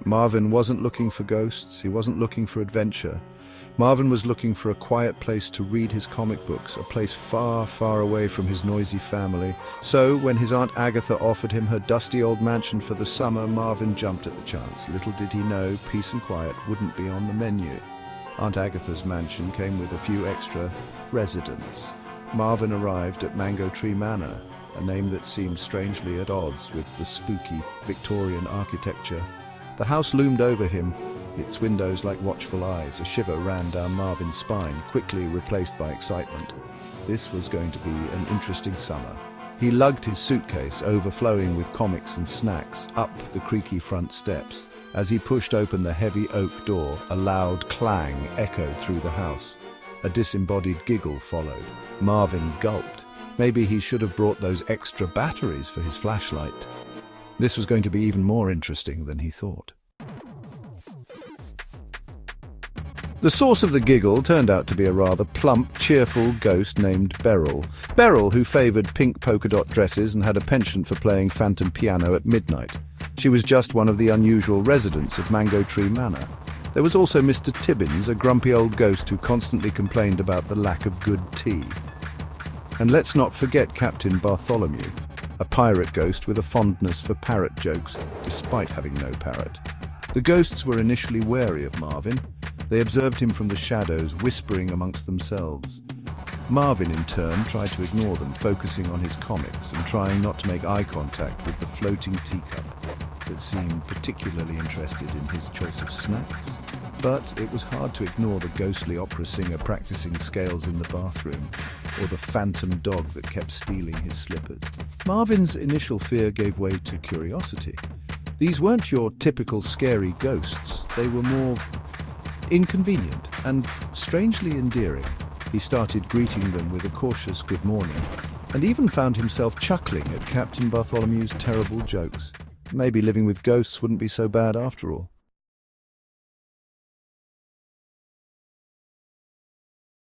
Marvin wasn't looking for ghosts, he wasn't looking for adventure. Marvin was looking for a quiet place to read his comic books, a place far, far away from his noisy family. So, when his Aunt Agatha offered him her dusty old mansion for the summer, Marvin jumped at the chance. Little did he know, peace and quiet wouldn't be on the menu. Aunt Agatha's mansion came with a few extra residents. Marvin arrived at Mango Tree Manor, a name that seemed strangely at odds with the spooky Victorian architecture. The house loomed over him, its windows like watchful eyes. A shiver ran down Marvin's spine, quickly replaced by excitement. This was going to be an interesting summer. He lugged his suitcase, overflowing with comics and snacks, up the creaky front steps. As he pushed open the heavy oak door, a loud clang echoed through the house. A disembodied giggle followed. Marvin gulped. Maybe he should have brought those extra batteries for his flashlight. This was going to be even more interesting than he thought. The source of the giggle turned out to be a rather plump, cheerful ghost named Beryl. Beryl, who favoured pink polka dot dresses and had a penchant for playing phantom piano at midnight. She was just one of the unusual residents of Mango Tree Manor. There was also Mr. Tibbins, a grumpy old ghost who constantly complained about the lack of good tea. And let's not forget Captain Bartholomew, a pirate ghost with a fondness for parrot jokes, despite having no parrot. The ghosts were initially wary of Marvin. They observed him from the shadows, whispering amongst themselves. Marvin, in turn, tried to ignore them, focusing on his comics and trying not to make eye contact with the floating teacup that seemed particularly interested in his choice of snacks. But it was hard to ignore the ghostly opera singer practicing scales in the bathroom, or the phantom dog that kept stealing his slippers. Marvin's initial fear gave way to curiosity. These weren't your typical scary ghosts. They were more inconvenient and strangely endearing. He started greeting them with a cautious good morning, and even found himself chuckling at Captain Bartholomew's terrible jokes. Maybe living with ghosts wouldn't be so bad after all.